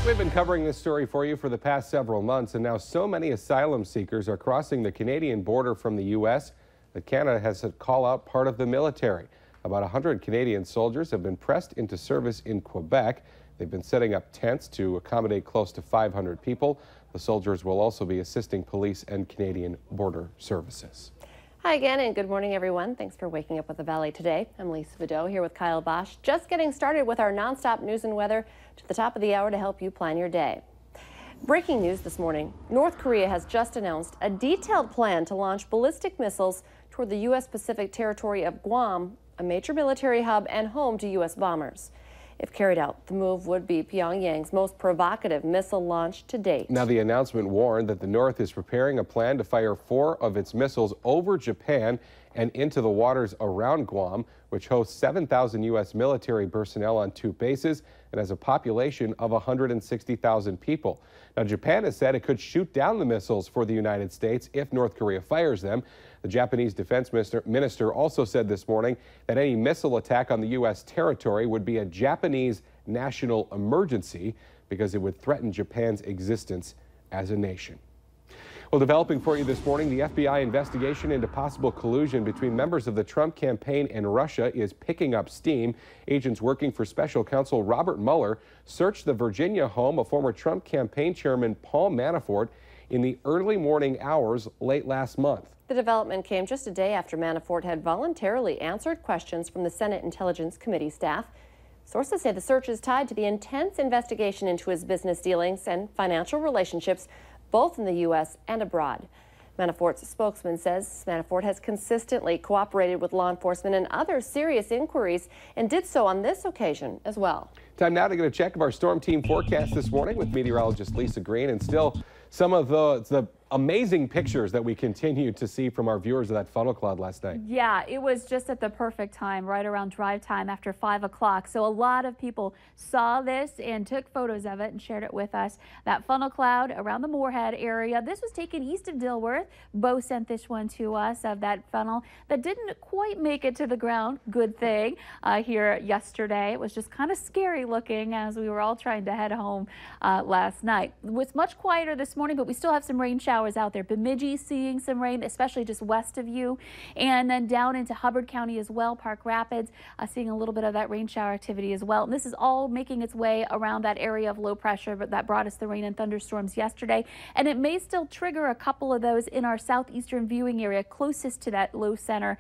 We've been covering this story for you for the past several months, and now so many asylum seekers are crossing the Canadian border from the U.S. that Canada has to call out part of the military. About 100 Canadian soldiers have been pressed into service in Quebec. They've been setting up tents to accommodate close to 500 people. The soldiers will also be assisting police and Canadian border services. Hi again, and good morning, everyone. Thanks for waking up with the Valley today. I'm Lisa Vidot here with Kyle Bosch, just getting started with our nonstop news and weather to the top of the hour to help you plan your day. Breaking news this morning. North Korea has just announced a detailed plan to launch ballistic missiles toward the U.S. Pacific territory of Guam, a major military hub and home to U.S. bombers. If carried out, the move would be Pyongyang's most provocative missile launch to date. Now, the announcement warned that the North is preparing a plan to fire 4 of its missiles over Japan and into the waters around Guam, which hosts 7,000 U.S. military personnel on 2 bases and has a population of 160,000 people. Now, Japan has said it could shoot down the missiles for the United States if North Korea fires them. The Japanese defense minister also said this morning that any missile attack on the U.S. territory would be a Japanese national emergency because it would threaten Japan's existence as a nation. Well, developing for you this morning, the FBI investigation into possible collusion between members of the Trump campaign and Russia is picking up steam. Agents working for special counsel Robert Mueller searched the Virginia home of former Trump campaign chairman Paul Manafort in the early morning hours late last month. The development came just a day after Manafort had voluntarily answered questions from the Senate Intelligence Committee staff. Sources say the search is tied to the intense investigation into his business dealings and financial relationships, both in the U.S. and abroad. Manafort's spokesman says Manafort has consistently cooperated with law enforcement in other serious inquiries and did so on this occasion as well. Time now to get a check of our storm team forecast this morning with meteorologist Lisa Green, and still some of the amazing pictures that we continue to see from our viewers of that funnel cloud last night. Yeah, it was just at the perfect time, right around drive time after 5 o'clock. So a lot of people saw this and took photos of it and shared it with us. That funnel cloud around the Moorhead area. This was taken east of Dilworth. Bo sent this one to us of that funnel that didn't quite make it to the ground. Good thing here yesterday. It was just kind of scary looking as we were all trying to head home last night. It was much quieter this morning, but we still have some rain showers out there. Bemidji seeing some rain, especially just west of you, and then down into Hubbard County as well. Park Rapids seeing a little bit of that rain shower activity as well. And this is all making its way around that area of low pressure, but that brought us the rain and thunderstorms yesterday. And it may still trigger a couple of those in our southeastern viewing area closest to that low center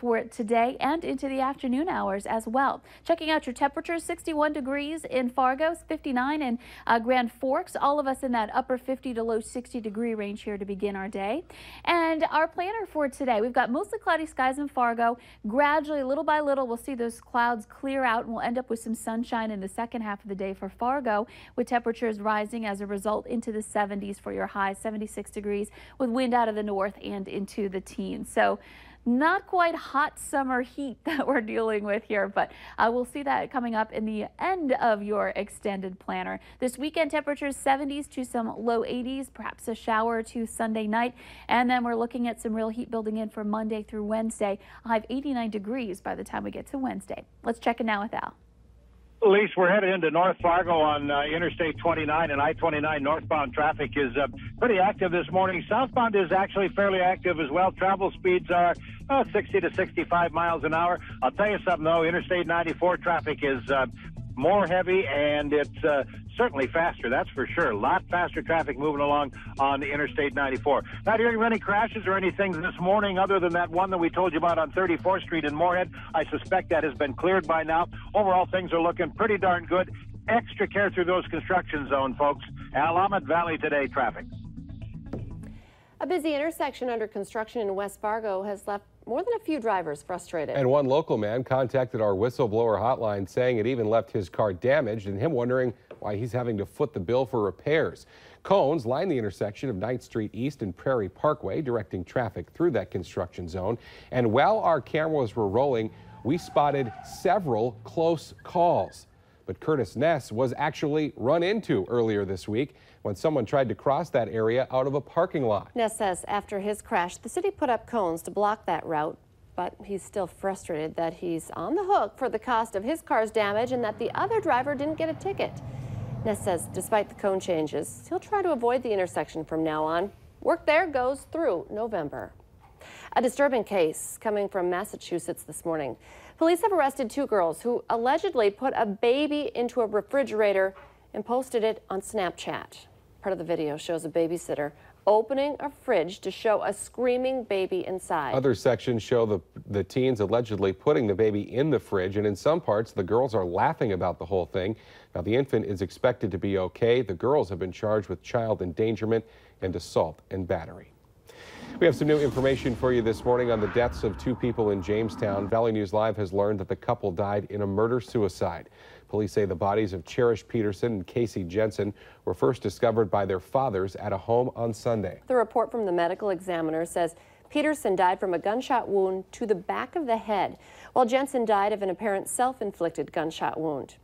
for today and into the afternoon hours as well. Checking out your temperatures, 61 degrees in Fargo, 59 in Grand Forks, all of us in that upper 50 to low 60 degree range here to begin our day. And our planner for today, we've got mostly cloudy skies in Fargo. Gradually, little by little, we'll see those clouds clear out and we'll end up with some sunshine in the second half of the day for Fargo, with temperatures rising as a result into the 70s for your high, 76 degrees with wind out of the north and into the teens. So not quite hot summer heat that we're dealing with here, but we'll see that coming up in the end of your extended planner. This weekend, temperatures 70s to some low 80s, perhaps a shower or two Sunday night. And then we're looking at some real heat building in for Monday through Wednesday. I'll have 89 degrees by the time we get to Wednesday. Let's check in now with Al. Lisa, we're headed into North Fargo on Interstate 29, and I-29 northbound traffic is pretty active this morning. Southbound is actually fairly active as well. Travel speeds are 60 to 65 miles an hour. I'll tell you something, though. Interstate 94 traffic is more heavy, and it's certainly faster, that's for sure. A lot faster traffic moving along on the Interstate 94. Not hearing of any crashes or anything this morning other than that one that we told you about on 34th Street in Moorhead. I suspect that has been cleared by now. Overall, things are looking pretty darn good. Extra care through those construction zones, folks. Willamette Valley today traffic. A busy intersection under construction in West Fargo has left more than a few drivers frustrated. And one local man contacted our whistleblower hotline saying it even left his car damaged, and him wondering why he's having to foot the bill for repairs. Cones line the intersection of 9th Street East and Prairie Parkway, directing traffic through that construction zone. And while our cameras were rolling, we spotted several close calls. But Curtis Ness was actually run into earlier this week when someone tried to cross that area out of a parking lot. Ness says after his crash, the city put up cones to block that route, but he's still frustrated that he's on the hook for the cost of his car's damage and that the other driver didn't get a ticket. Ness says despite the cone changes, he'll try to avoid the intersection from now on. Work there goes through November. A disturbing case coming from Massachusetts this morning. Police have arrested 2 girls who allegedly put a baby into a refrigerator and posted it on Snapchat. Part of the video shows a babysitter opening a fridge to show a screaming baby inside. Other sections show the teens allegedly putting the baby in the fridge, and in some parts the girls are laughing about the whole thing. Now the infant is expected to be okay. The girls have been charged with child endangerment and assault and battery. We have some new information for you this morning on the deaths of 2 people in Jamestown. Valley News Live has learned that the couple died in a murder-suicide. Police say the bodies of Cherish Peterson and Casey Jensen were first discovered by their fathers at a home on Sunday. The report from the medical examiner says Peterson died from a gunshot wound to the back of the head, while Jensen died of an apparent self-inflicted gunshot wound.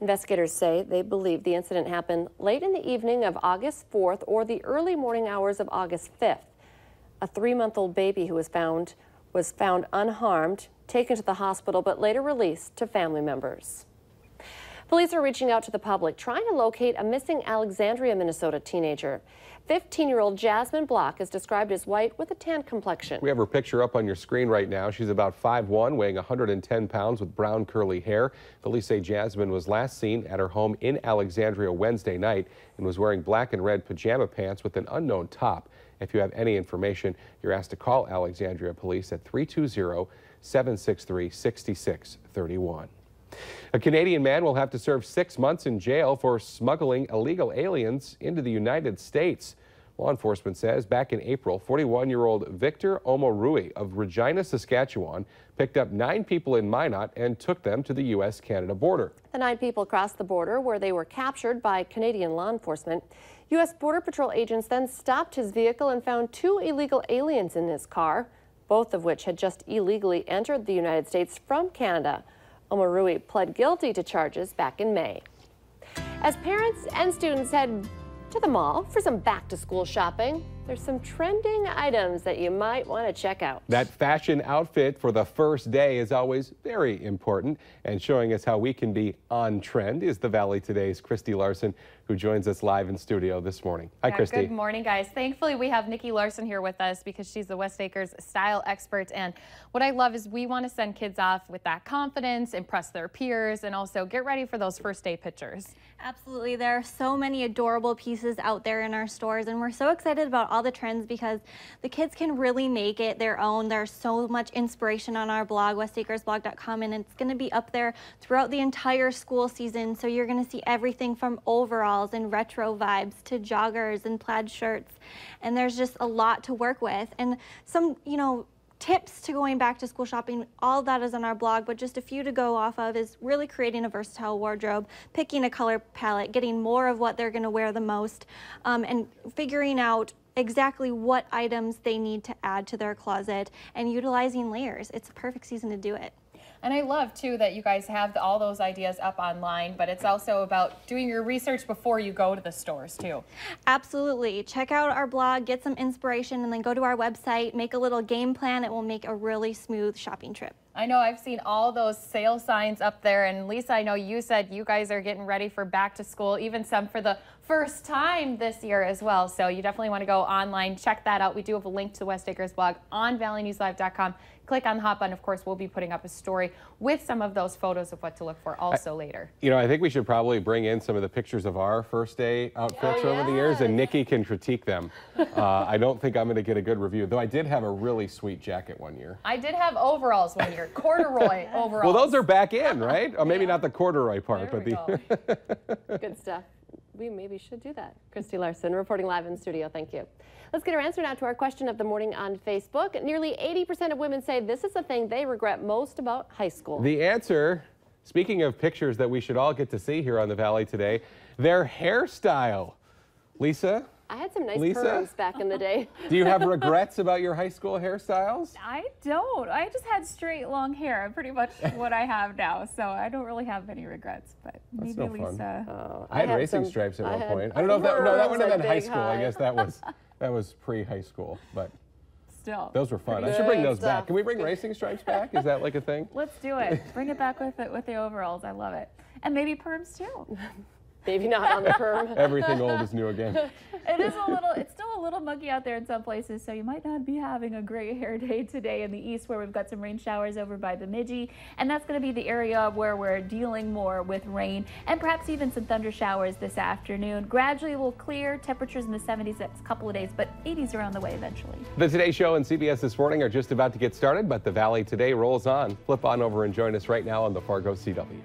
Investigators say they believe the incident happened late in the evening of August 4th or the early morning hours of August 5th. A 3-month-old baby who was found unharmed, taken to the hospital, but later released to family members. Police are reaching out to the public, trying to locate a missing Alexandria, Minnesota teenager. 15-year-old Jasmine Block is described as white with a tan complexion. We have her picture up on your screen right now. She's about 5'1", weighing 110 pounds with brown curly hair. Police say Jasmine was last seen at her home in Alexandria Wednesday night and was wearing black and red pajama pants with an unknown top. If you have any information, you're asked to call Alexandria Police at 320-763-6631. A Canadian man will have to serve 6 months in jail for smuggling illegal aliens into the United States. Law enforcement says back in April, 41-year-old Victor Omorui of Regina, Saskatchewan, picked up 9 people in Minot and took them to the U.S.-Canada border. The 9 people crossed the border where they were captured by Canadian law enforcement. U.S. Border Patrol agents then stopped his vehicle and found 2 illegal aliens in his car, both of which had just illegally entered the United States from Canada. Omorui pled guilty to charges back in May. As parents and students head to the mall for some back-to-school shopping, there's some trending items that you might want to check out. That fashion outfit for the first day is always very important, and showing us how we can be on trend is the Valley Today's Christy Larson, who joins us live in studio this morning. Hi, Christy. Good morning, guys. Thankfully, we have Nikki Larson here with us because she's the West Acres style expert, and what I love is we want to send kids off with that confidence, impress their peers, and also get ready for those first day pictures. Absolutely. There are so many adorable pieces out there in our stores, and we're so excited about all the trends because the kids can really make it their own. There's so much inspiration on our blog, westacresblog.com, and it's going to be up there throughout the entire school season. So you're going to see everything from overalls and retro vibes to joggers and plaid shirts. And there's just a lot to work with. And some, tips to going back to school shopping, all that is on our blog, but just a few to go off of is really creating a versatile wardrobe, picking a color palette, getting more of what they're going to wear the most, and figuring out exactly what items they need to add to their closet and utilizing layers. It's a perfect season to do it. And I love, too, that you guys have all those ideas up online, but it's also about doing your research before you go to the stores, too. Absolutely. Check out our blog, get some inspiration, and then go to our website, make a little game plan. It will make a really smooth shopping trip. I know I've seen all those sale signs up there, and Lisa, I know you said you guys are getting ready for back to school, even some for the first time this year as well. So you definitely want to go online, check that out. We do have a link to the West Acres blog on valleynewslive.com. Click on the hot button. Of course, we'll be putting up a story with some of those photos of what to look for also later. I think we should probably bring in some of the pictures of our first day outfits over the years, and Nikki can critique them. I don't think I'm going to get a good review, though I did have a really sweet jacket one year. I did have overalls one year, corduroy overalls. Well, those are back in, right? Or maybe not the corduroy part, but the... Good stuff. We maybe should do that. Christy Larson reporting live in studio. Thank you. Let's get our answer now to our question of the morning on Facebook. Nearly 80% of women say this is the thing they regret most about high school. The answer, speaking of pictures that we should all get to see here on the Valley today, their hairstyle. Lisa? I had some nice perms back in the day. Do you have regrets about your high school hairstyles? I don't. I just had straight long hair, pretty much what I have now. So I don't really have any regrets. But maybe no Lisa. Oh, I had racing stripes at one point. I don't know if that. No, that would have been high school. I guess that was pre-high school. But still, those were fun. I should bring those back. Can we bring racing stripes back? Is that like a thing? Let's do it. Bring it back with the overalls. I love it. And maybe perms too. Maybe not on the perm. Everything old is new again. It's still a little muggy out there in some places, so you might not be having a gray hair day today in the east, where we've got some rain showers over by Bemidji, and that's going to be the area where we're dealing more with rain and perhaps even some thunder showers this afternoon. Gradually will clear, temperatures in the 70s next couple of days, but 80s are on the way eventually. The Today Show and CBS This Morning are just about to get started, but the Valley Today rolls on. Flip on over and join us right now on the Fargo CW.